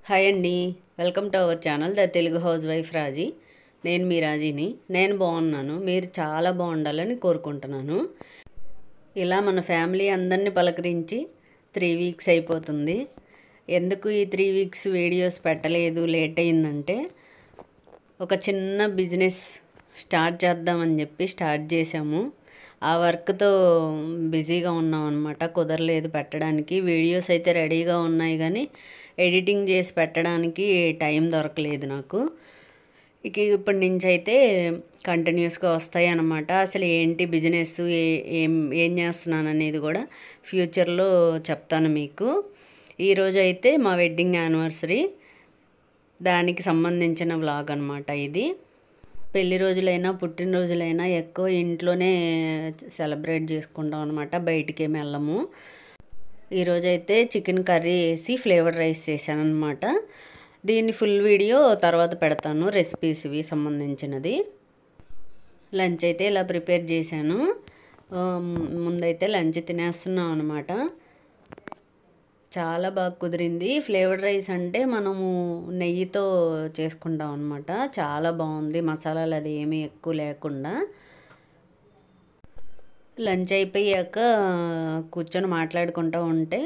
Hi అండి. Welcome to our channel the Telugu housewife Raji. నేను మీ రాజీని. నేను బాగున్నాను, మీరు చాలా బాగుండాలని కోరుకుంటున్నాను. ఇలా మన ఫ్యామిలీ అందరినీ పలకరించి 3 వీక్స్ అయిపోతుంది. ఎందుకు ఈ 3 వీక్స్ వీడియోస్ పెట్టలేదు, లేట్ అయిందంటే ఒక చిన్న బిజినెస్ స్టార్ట్ చేద్దామని చెప్పి స్టార్ట్ చేసాము. ఆ వర్క్తో బిజీగా ఉన్నాం అనమాట. కుదరలేదు పెట్టడానికి. వీడియోస్ అయితే రెడీగా ఉన్నాయి కానీ ఎడిటింగ్ చేసి పెట్టడానికి టైం దొరకలేదు నాకు. ఇప్పటి నుంచి అయితే కంటిన్యూస్గా వస్తాయి అన్నమాట. అసలు ఏంటి బిజినెస్, ఏం ఏం చేస్తున్నాను అనేది కూడా ఫ్యూచర్లో చెప్తాను మీకు. ఈరోజు అయితే మా వెడ్డింగ్ యానివర్సరీ, దానికి సంబంధించిన వ్లాగ్ అనమాట ఇది. పెళ్లి రోజులైనా పుట్టినరోజులైనా ఎక్కువ ఇంట్లోనే సెలబ్రేట్ చేసుకుంటాం అనమాట, బయటికి ఏమి వెళ్ళము. ఈరోజైతే చికెన్ కర్రీ వేసి ఫ్లేవర్డ్ రైస్ చేశాను అనమాట. దీన్ని ఫుల్ వీడియో తర్వాత పెడతాను, రెసిపీస్ ఇవి సంబంధించినది. లంచ్ అయితే ఇలా ప్రిపేర్ చేశాను. ముందైతే లంచ్ తినేస్తున్నాం అనమాట. చాలా బాగా కుదిరింది. ఫ్లేవర్డ్ రైస్ అంటే మనము నెయ్యితో చేసుకుంటాం అనమాట. చాలా బాగుంది, మసాలాలు అది ఏమీ ఎక్కువ లేకుండా. లంచ్ అయిపోయాక కూర్చొని మాట్లాడుకుంటూ ఉంటే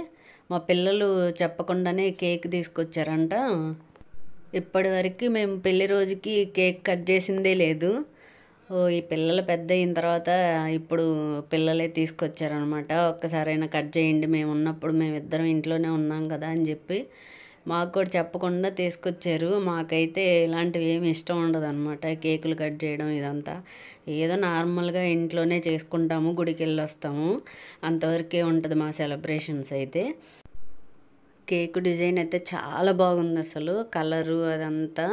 మా పిల్లలు చెప్పకుండానే కేక్ తీసుకొచ్చారంట. ఇప్పటివరకు మేము పెళ్లి రోజుకి కేక్ కట్ చేసిందే లేదు. ఈ పిల్లలు పెద్ద అయిన తర్వాత ఇప్పుడు పిల్లలే తీసుకొచ్చారనమాట. ఒక్కసారైనా కట్ చేయండి, మేము ఉన్నప్పుడు మేమిద్దరం ఇంట్లోనే ఉన్నాం కదా అని చెప్పి మాకు కూడా చెప్పకుండా తీసుకొచ్చారు. మాకైతే ఇలాంటివి ఏమి ఇష్టం ఉండదు అనమాట, కేకులు కట్ చేయడం ఇదంతా. ఏదో నార్మల్గా ఇంట్లోనే చేసుకుంటాము, గుడికి వెళ్ళి వస్తాము, అంతవరకే ఉంటుంది మా సెలబ్రేషన్స్ అయితే. కేకు డిజైన్ అయితే చాలా బాగుంది, అసలు కలరు అదంతా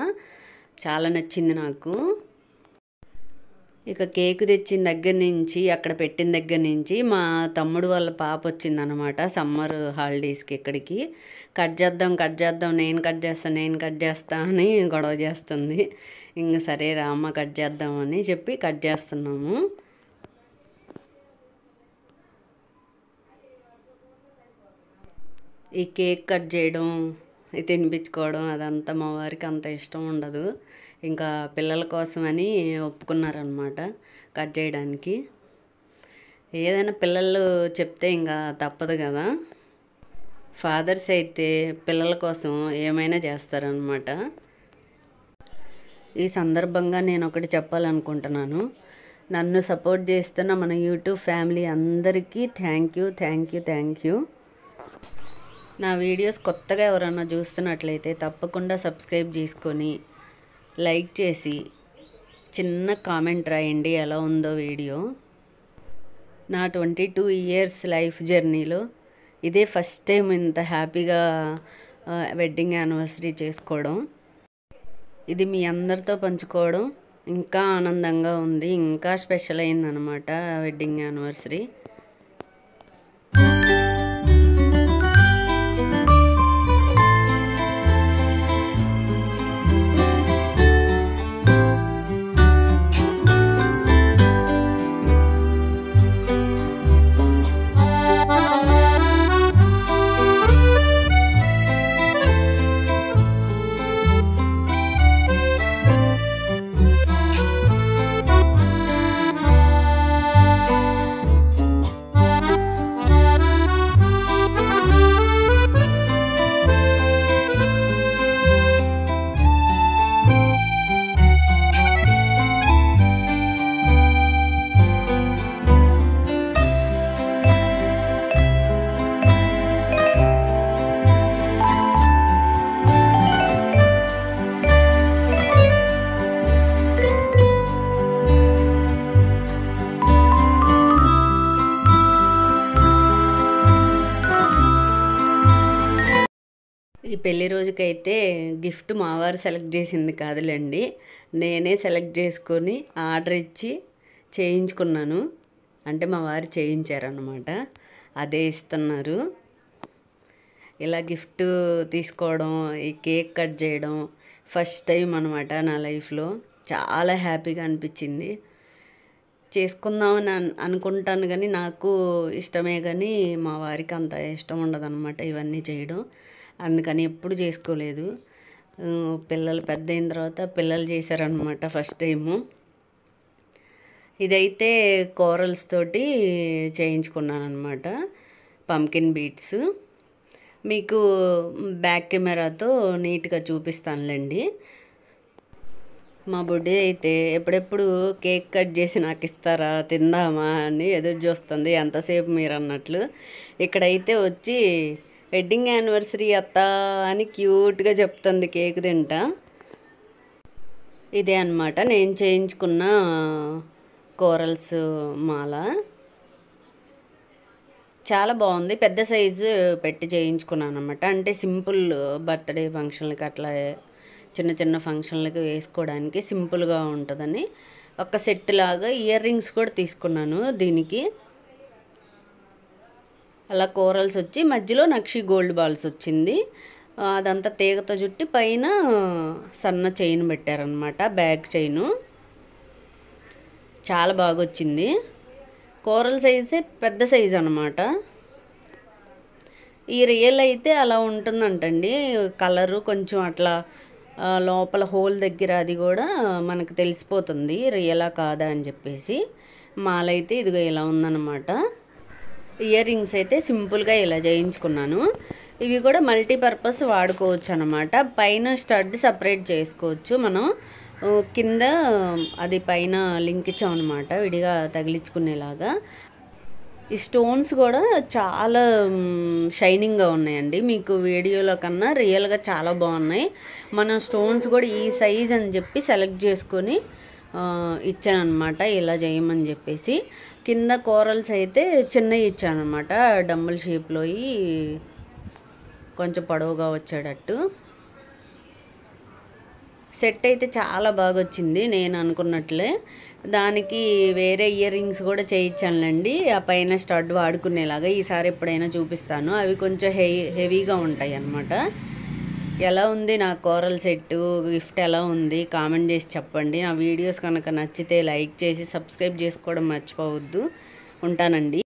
చాలా నచ్చింది నాకు. కేకు తెచ్చిన దగ్గర నుంచి, అక్కడ పెట్టిన దగ్గర నుంచి మా తమ్ముడు వాళ్ళ పాప వచ్చిందనమాట సమ్మర్ హాలిడేస్కి ఇక్కడికి. కట్ చేద్దాం, నేను కట్ చేస్తా అని గొడవ చేస్తుంది. ఇంక సరే రామ్మ కట్ చేద్దామని చెప్పి కట్ చేస్తున్నాము. ఈ కేక్ కట్ చేయడం, తినిపించుకోవడం అదంతా మా వారికి అంత ఇష్టం ఉండదు. ఇంకా పిల్లల కోసమని ఒప్పుకున్నారనమాట కట్ చేయడానికి. ఏదైనా పిల్లలు చెప్తే ఇంకా తప్పదు కదా. ఫాదర్స్ అయితే పిల్లల కోసం ఏమైనా చేస్తారనమాట. ఈ సందర్భంగా నేను ఒకటి చెప్పాలనుకుంటున్నాను. నన్ను సపోర్ట్ చేస్తున్న మన యూట్యూబ్ ఫ్యామిలీ అందరికీ థ్యాంక్ యూ. నా వీడియోస్ కొత్తగా ఎవరైనా చూస్తున్నట్లయితే తప్పకుండా సబ్స్క్రైబ్ చేసుకొని లైక్ చేసి చిన్న కామెంట్ రాయండి ఎలా ఉందో వీడియో. నా 22 ఇయర్స్ లైఫ్ జర్నీలో ఇదే ఫస్ట్ టైం ఇంత హ్యాపీగా వెడ్డింగ్ యానివర్సరీ చేసుకోవడం. ఇది మీ అందరితో పంచుకోవడం ఇంకా ఆనందంగా ఉంది, ఇంకా స్పెషల్ అయిందనమాట వెడ్డింగ్ యానివర్సరీ. ఈ పెళ్లి రోజుకైతే గిఫ్ట్ మా వారు సెలెక్ట్ చేసింది కాదులేండి, నేనే సెలెక్ట్ చేసుకొని ఆర్డర్ ఇచ్చి చేయించుకున్నాను. అంటే మా వారు చేయించారన్నమాట, అదే ఇస్తున్నారు. ఇలా గిఫ్ట్ తీసుకోవడం, ఈ కేక్ కట్ చేయడం ఫస్ట్ టైం అనమాట నా లైఫ్లో. చాలా హ్యాపీగా అనిపించింది. చేసుకుందామని అనుకుంటాను కానీ నాకు ఇష్టమే, కానీ మా వారికి అంత ఇష్టం ఉండదన్నమాట ఇవన్నీ చేయడం. అందుకని ఎప్పుడు చేసుకోలేదు. పిల్లలు పెద్ద అయిన తర్వాత పిల్లలు చేశారనమాట ఫస్ట్ టైము. ఇదైతే కోరల్స్ తోటి చేయించుకున్నాను అనమాట, పంకిన్ బీట్స్. మీకు బ్యాక్ కెమెరాతో నీట్గా చూపిస్తానులేండి. మా బుడ్డి అయితే ఎప్పుడెప్పుడు కేక్ కట్ చేసి నాకు ఇస్తారా, తిందామా అని ఎదురు చూస్తుంది, ఎంతసేపు మీరు అన్నట్లు. ఇక్కడైతే వచ్చి వెడ్డింగ్ యానివర్సరీ అత్త అని క్యూట్గా చెప్తుంది కేక్ తింటా. ఇదే అన్నమాట నేను చేయించుకున్న కోరల్స్ మాల. చాలా బాగుంది. పెద్ద సైజు పెట్టి చేయించుకున్నాను అనమాట. అంటే సింపుల్ బర్త్డే ఫంక్షన్లకి అట్లా చిన్న చిన్న ఫంక్షన్లకి వేసుకోవడానికి సింపుల్గా ఉంటుందని ఒక సెట్ లాగా ఇయర్ రింగ్స్ కూడా తీసుకున్నాను దీనికి. అలా కోరల్స్ వచ్చి మధ్యలో నక్షి గోల్డ్ బాల్స్ వచ్చింది. అదంతా తీగతో చుట్టి పైన సన్న చైన్ పెట్టారనమాట, బ్యాగ్ చైను. చాలా బాగా వచ్చింది. కోరల్ సైజే పెద్ద సైజు అనమాట. ఈ రియల్ అయితే అలా ఉంటుందంటండి, కలరు కొంచెం అట్లా లోపల హోల్ దగ్గర అది కూడా మనకు తెలిసిపోతుంది రియలా కాదా అని చెప్పేసి. మాల అయితే ఇదిగో ఇలా ఉందన్నమాట. ఇయర్ రింగ్స్ అయితే సింపుల్గా ఇలా చేయించుకున్నాను. ఇవి కూడా మల్టీపర్పస్ వాడుకోవచ్చు అనమాట. పైన స్టడ్ సపరేట్ చేసుకోవచ్చు మనం, కింద అది పైన లింక్ ఇచ్చామన్నమాట విడిగా తగిలించుకునేలాగా. ఈ స్టోన్స్ కూడా చాలా షైనింగ్గా ఉన్నాయండి. మీకు వీడియోలో కన్నా రియల్గా చాలా బాగున్నాయి. మనం స్టోన్స్ కూడా ఈ సైజ్ అని చెప్పి సెలెక్ట్ చేసుకొని ఇచ్చానమాట, ఇలా చేయమని చెప్పేసి. కింద కోరల్స్ అయితే చిన్నవి ఇచ్చానమాట, డంబుల్ షేప్లో కొంచెం పొడవుగా వచ్చేటట్టు. సెట్ అయితే చాలా బాగా వచ్చింది నేను అనుకున్నట్లే. దానికి వేరే ఇయర్ రింగ్స్ కూడా చేయించానులేండి, ఆ పైన స్టడ్ వాడుకునేలాగా. ఈసారి ఎప్పుడైనా చూపిస్తాను. అవి కొంచెం హెవీగా ఉంటాయి అన్నమాట. ఎలా ఉంది నా కోరల్ సెట్టు గిఫ్ట్ ఎలా ఉంది కామెంట్ చేసి చెప్పండి. నా వీడియోస్ కనుక నచ్చితే లైక్ చేసి సబ్స్క్రైబ్ చేసుకోవడం మర్చిపోవద్దు. ఉంటానండి.